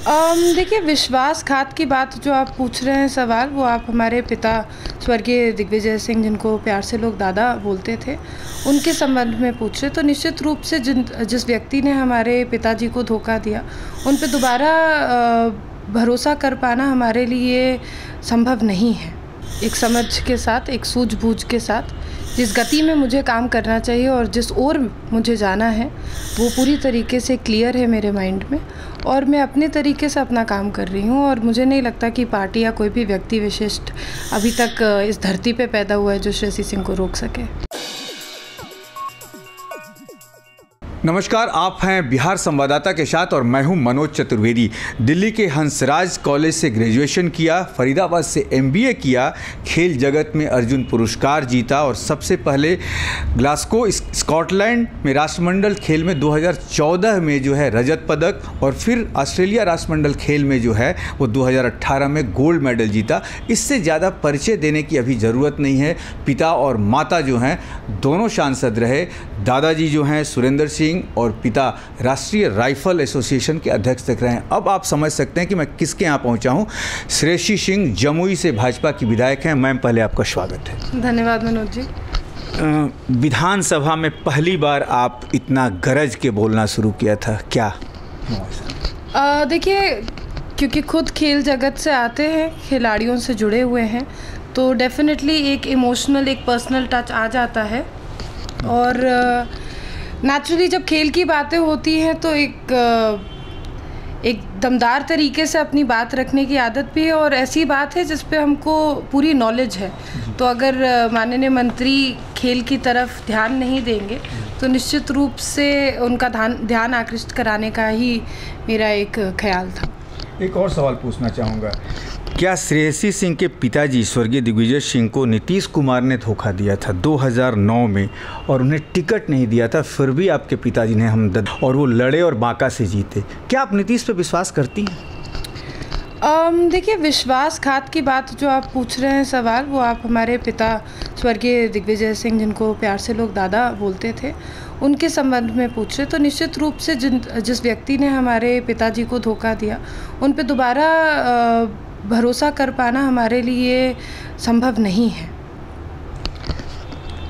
देखिए, विश्वासघात की बात जो आप पूछ रहे हैं सवाल, वो आप हमारे पिता स्वर्गीय दिग्विजय सिंह, जिनको प्यार से लोग दादा बोलते थे, उनके संबंध में पूछ रहे। तो निश्चित रूप से जिस व्यक्ति ने हमारे पिताजी को धोखा दिया, उन पे दोबारा भरोसा कर पाना हमारे लिए संभव नहीं है। एक समझ के साथ, एक सूझबूझ के साथ, जिस गति में मुझे काम करना चाहिए और जिस ओर मुझे जाना है, वो पूरी तरीके से क्लियर है मेरे माइंड में, और मैं अपने तरीके से अपना काम कर रही हूँ। और मुझे नहीं लगता कि पार्टी या कोई भी व्यक्ति विशिष्ट अभी तक इस धरती पे पैदा हुआ है जो श्रेयसी सिंह को रोक सके। नमस्कार, आप हैं बिहार संवाददाता के साथ और मैं हूं मनोज चतुर्वेदी। दिल्ली के हंसराज कॉलेज से ग्रेजुएशन किया, फरीदाबाद से एमबीए किया, खेल जगत में अर्जुन पुरस्कार जीता और सबसे पहले ग्लासगो स्कॉटलैंड में राष्ट्रमंडल खेल में 2014 में जो है रजत पदक, और फिर ऑस्ट्रेलिया राष्ट्रमंडल खेल में जो है वो 2018 में गोल्ड मेडल जीता। इससे ज़्यादा परिचय देने की अभी ज़रूरत नहीं है। पिता और माता जो हैं दोनों सांसद रहे। दादाजी जो हैं सुरेंद्र सिंह और पिता राष्ट्रीय राइफल एसोसिएशन के अध्यक्ष तक रहे हैं। अब आप समझ सकते हैं कि मैं किसके यहाँ पहुँचा हूँ। श्रेयसी सिंह जमुई से भाजपा की विधायक हैं। मैम, पहले आपका स्वागत है। धन्यवाद मनोज जी। विधानसभा में पहली बार आप इतना गरज के बोलना शुरू किया था, क्या? देखिए, क्योंकि खुद खेल जगत से आते हैं, खिलाड़ियों से जुड़े हुए हैं, तो डेफिनेटली एक इमोशनल, एक पर्सनल टच आ जाता है। और नेचुरली जब खेल की बातें होती हैं तो एक दमदार तरीके से अपनी बात रखने की आदत भी है, और ऐसी बात है जिस पे हमको पूरी नॉलेज है। तो अगर माननीय मंत्री खेल की तरफ ध्यान नहीं देंगे तो निश्चित रूप से उनका ध्यान आकृष्ट कराने का ही मेरा एक ख्याल था। एक और सवाल पूछना चाहूँगा, क्या श्रेयसी सिंह के पिताजी स्वर्गीय दिग्विजय सिंह को नीतीश कुमार ने धोखा दिया था 2009 में और उन्हें टिकट नहीं दिया था, फिर भी आपके पिताजी ने हमदर्द और वो लड़े और बांका से जीते? क्या आप नीतीश पे विश्वास करती हैं? देखिए, विश्वासघात की बात जो आप पूछ रहे हैं सवाल, वो आप हमारे पिता स्वर्गीय दिग्विजय सिंह, जिनको प्यार से लोग दादा बोलते थे, उनके संबंध में पूछ रहे। तो निश्चित रूप से जिस व्यक्ति ने हमारे पिताजी को धोखा दिया, उन पे दोबारा भरोसा कर पाना हमारे लिए संभव नहीं है।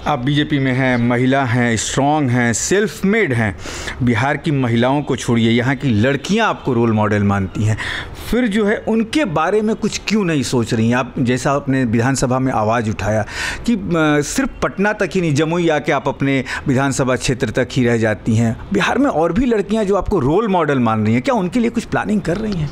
आप बीजेपी में हैं, महिला हैं, स्ट्रॉन्ग हैं, सेल्फ मेड हैं। बिहार की महिलाओं को छोड़िए, यहाँ की लड़कियाँ आपको रोल मॉडल मानती हैं, फिर जो है उनके बारे में कुछ क्यों नहीं सोच रही हैं? आप जैसा आपने विधानसभा में आवाज़ उठाया कि सिर्फ पटना तक ही नहीं, जमुई आके आप अपने विधानसभा क्षेत्र तक ही रह जाती हैं। बिहार में और भी लड़कियाँ जो आपको रोल मॉडल मान रही हैं, क्या उनके लिए कुछ प्लानिंग कर रही हैं?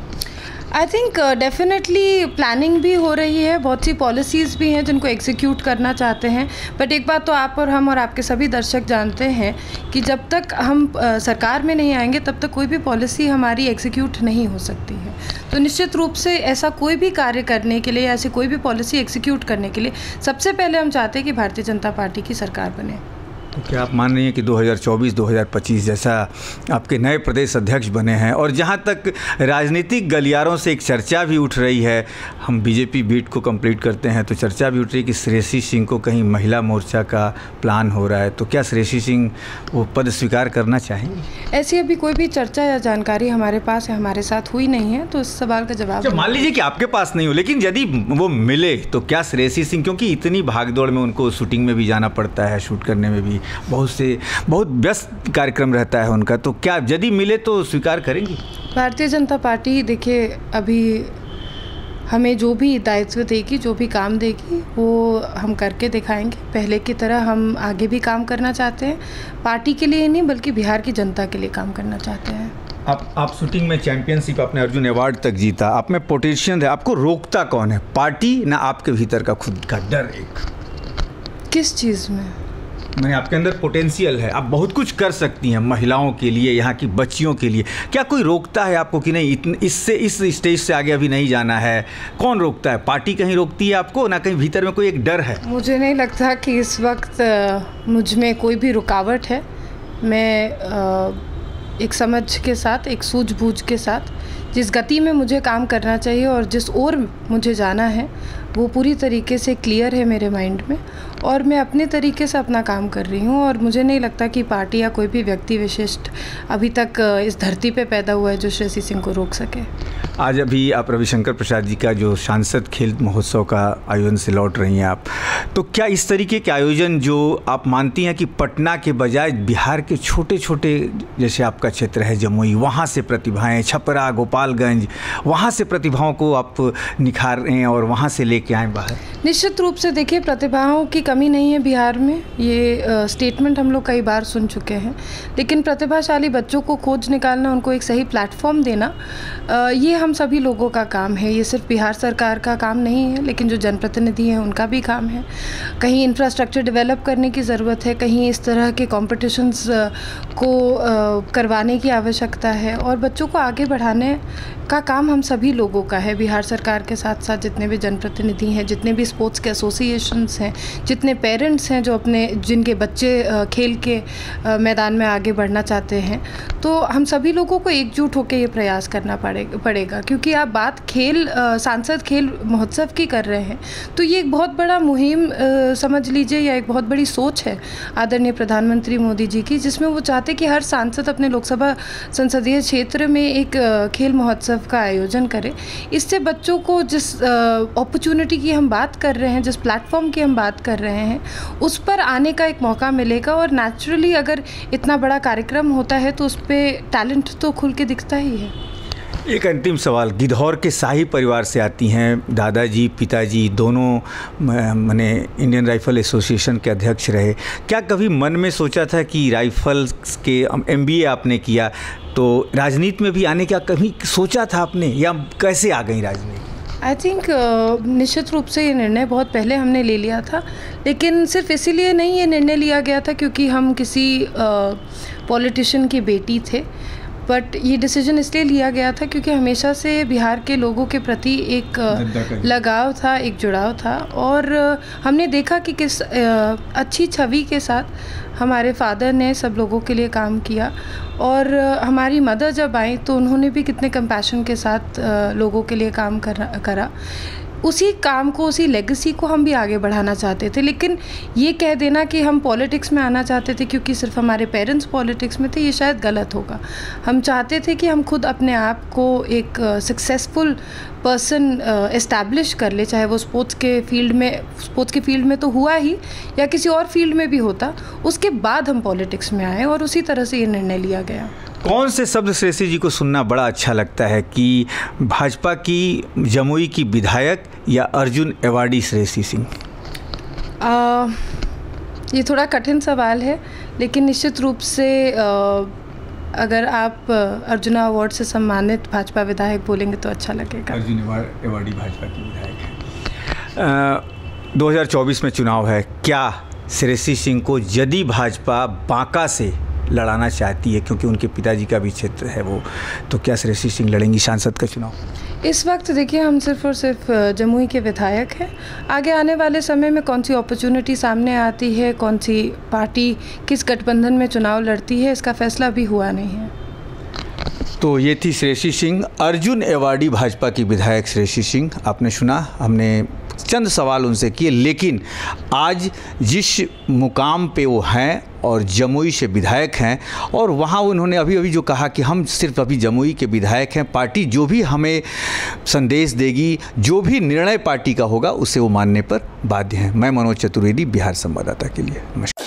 आई थिंक डेफिनेटली प्लानिंग भी हो रही है, बहुत सी पॉलिसीज़ भी हैं जिनको एग्जीक्यूट करना चाहते हैं। बट एक बात तो आप और हम और आपके सभी दर्शक जानते हैं कि जब तक हम सरकार में नहीं आएंगे तब तक कोई भी पॉलिसी हमारी एग्जीक्यूट नहीं हो सकती है। तो निश्चित रूप से ऐसा कोई भी कार्य करने के लिए, ऐसी कोई भी पॉलिसी एग्जीक्यूट करने के लिए सबसे पहले हम चाहते हैं कि भारतीय जनता पार्टी की सरकार बने। तो क्या आप मान रही हैं कि 2024-2025 जैसा आपके नए प्रदेश अध्यक्ष बने हैं, और जहां तक राजनीतिक गलियारों से एक चर्चा भी उठ रही है, हम बीजेपी बीट को कंप्लीट करते हैं तो चर्चा भी उठ रही है कि श्रेयसी सिंह को कहीं महिला मोर्चा का प्लान हो रहा है, तो क्या श्रेयसी सिंह वो पद स्वीकार करना चाहेंगे? ऐसी अभी कोई भी चर्चा या जानकारी हमारे पास है, हमारे साथ हुई नहीं है, तो इस सवाल का जवाब मान लीजिए कि आपके पास नहीं हो, लेकिन यदि वो मिले तो क्या श्रेयसी सिंह, क्योंकि इतनी भागदौड़ में उनको शूटिंग में भी जाना पड़ता है, शूट करने में भी बहुत व्यस्त कार्यक्रम रहता है उनका, तो क्या यदि मिले तो स्वीकार करेंगी? भारतीय जनता पार्टी, देखिए, अभी हमें जो भी दायित्व देगी, जो भी काम देगी, वो हम करके दिखाएंगे। पहले की तरह हम आगे भी काम करना चाहते हैं, पार्टी के लिए नहीं बल्कि बिहार की जनता के लिए काम करना चाहते हैं। आप शूटिंग में चैंपियनशिप, आपने अर्जुन अवार्ड तक जीता, आप में पोटेंशियल है, आपको रोकता कौन है? पार्टी ना आपके भीतर का खुद का डर? एक किस चीज़ में? नहीं, आपके अंदर पोटेंशियल है, आप बहुत कुछ कर सकती हैं महिलाओं के लिए, यहाँ की बच्चियों के लिए। क्या कोई रोकता है आपको कि नहीं इस स्टेज से आगे अभी नहीं जाना है? कौन रोकता है? पार्टी कहीं रोकती है आपको, ना कहीं भीतर में कोई एक डर है? मुझे नहीं लगता कि इस वक्त मुझ में कोई भी रुकावट है। मैं एक समझ के साथ, एक सूझबूझ के साथ, जिस गति में मुझे काम करना चाहिए और जिस ओर मुझे जाना है वो पूरी तरीके से क्लियर है मेरे माइंड में, और मैं अपने तरीके से अपना काम कर रही हूँ। और मुझे नहीं लगता कि पार्टी या कोई भी व्यक्ति विशिष्ट अभी तक इस धरती पे पैदा हुआ है जो श्रेयसी सिंह को रोक सके। आज अभी आप रविशंकर प्रसाद जी का जो सांसद खेल महोत्सव का आयोजन से लौट रही हैं आप, तो क्या इस तरीके के आयोजन जो आप मानती हैं कि पटना के बजाय बिहार के छोटे छोटे, जैसे आपका क्षेत्र है जमुई, वहाँ से प्रतिभाएं, छपरा, गोपालगंज, वहाँ से प्रतिभाओं को आप निखार रहे हैं और वहाँ से लेके आएँ बाहर? निश्चित रूप से देखिए, प्रतिभाओं की कमी नहीं है बिहार में, ये स्टेटमेंट हम लोग कई बार सुन चुके हैं। लेकिन प्रतिभाशाली बच्चों को खोज निकालना, उनको एक सही प्लेटफॉर्म देना, ये हम सभी लोगों का काम है। ये सिर्फ बिहार सरकार का काम नहीं है, लेकिन जो जनप्रतिनिधि हैं उनका भी काम है। कहीं इंफ्रास्ट्रक्चर डेवलप करने की ज़रूरत है, कहीं इस तरह के कॉम्पिटिशन्स को करवाने की आवश्यकता है, और बच्चों को आगे बढ़ाने का काम हम सभी लोगों का है। बिहार सरकार के साथ साथ जितने भी जनप्रतिनिधि हैं, जितने भी स्पोर्ट्स के एसोसिएशंस हैं, जितने पेरेंट्स हैं जो जिनके बच्चे खेल के मैदान में आगे बढ़ना चाहते हैं, तो हम सभी लोगों को एकजुट होकर ये प्रयास करना पड़ेगा। क्योंकि आप बात सांसद खेल महोत्सव की कर रहे हैं, तो ये एक बहुत बड़ा मुहिम समझ लीजिए, या एक बहुत बड़ी सोच है आदरणीय प्रधानमंत्री मोदी जी की, जिसमें वो चाहते कि हर सांसद अपने लोकसभा संसदीय क्षेत्र में एक खेल महोत्सव का आयोजन करें। इससे बच्चों को जिस अपॉर्चुनिटी की हम बात कर रहे हैं, जिस प्लेटफॉर्म की हम बात कर रहे हैं, उस पर आने का एक मौका मिलेगा। और नेचुरली अगर इतना बड़ा कार्यक्रम होता है तो उस पर टैलेंट तो खुल के दिखता ही है। एक अंतिम सवाल, गिद्धौर के शाही परिवार से आती हैं, दादाजी पिताजी दोनों माने इंडियन राइफल एसोसिएशन के अध्यक्ष रहे। क्या कभी मन में सोचा था कि राइफल्स के MBA आपने किया, तो राजनीति में भी आने का कभी सोचा था आपने, या कैसे आ गई राजनीति? आई थिंक निश्चित रूप से ये निर्णय बहुत पहले हमने ले लिया था, लेकिन सिर्फ इसीलिए नहीं ये निर्णय लिया गया था क्योंकि हम किसी पॉलिटिशियन की बेटी थे, बट ये डिसीजन इसलिए लिया गया था क्योंकि हमेशा से बिहार के लोगों के प्रति एक लगाव था, एक जुड़ाव था, और हमने देखा कि किस अच्छी छवि के साथ हमारे फादर ने सब लोगों के लिए काम किया, और हमारी मदर जब आई तो उन्होंने भी कितने कंपैशन के साथ लोगों के लिए काम करा। उसी काम को, उसी लेगेसी को हम भी आगे बढ़ाना चाहते थे। लेकिन ये कह देना कि हम पॉलिटिक्स में आना चाहते थे क्योंकि सिर्फ हमारे पेरेंट्स पॉलिटिक्स में थे, ये शायद गलत होगा। हम चाहते थे कि हम खुद अपने आप को एक सक्सेसफुल पर्सन एस्टैब्लिश कर ले, चाहे वो स्पोर्ट्स के फील्ड में तो हुआ ही, या किसी और फील्ड में भी होता, उसके बाद हम पॉलिटिक्स में आए, और उसी तरह से ये निर्णय लिया गया। कौन से शब्द श्रेयसी जी को सुनना बड़ा अच्छा लगता है, कि भाजपा की जमुई की विधायक या अर्जुन अवार्डी श्रेयसी सिंह? ये थोड़ा कठिन सवाल है, लेकिन निश्चित रूप से अगर आप अर्जुना अवार्ड से सम्मानित भाजपा विधायक बोलेंगे तो अच्छा लगेगा। अर्जुन अवार्डी भाजपा की विधायक है। 2024 में चुनाव है, क्या श्रेयसी सिंह को यदि भाजपा बांका से लड़ाना चाहती है, क्योंकि उनके पिताजी का भी क्षेत्र है वो, तो क्या श्रेयसी सिंह लड़ेंगी सांसद का चुनाव? इस वक्त देखिए, हम सिर्फ और सिर्फ जमुई के विधायक हैं। आगे आने वाले समय में कौन सी अपॉर्चुनिटी सामने आती है, कौन सी पार्टी किस गठबंधन में चुनाव लड़ती है, इसका फैसला भी हुआ नहीं है। तो ये थी श्रेयसी सिंह, अर्जुन अवार्डी भाजपा की विधायक श्रेयसी सिंह। आपने सुना, हमने चंद सवाल उनसे किए, लेकिन आज जिस मुकाम पे वो हैं और जमुई से विधायक हैं, और वहाँ उन्होंने अभी जो कहा कि हम सिर्फ अभी जमुई के विधायक हैं, पार्टी जो भी हमें संदेश देगी, जो भी निर्णय पार्टी का होगा, उसे वो मानने पर बाध्य हैं। मैं मनोज चतुर्वेदी, बिहार संवाददाता के लिए। नमस्कार।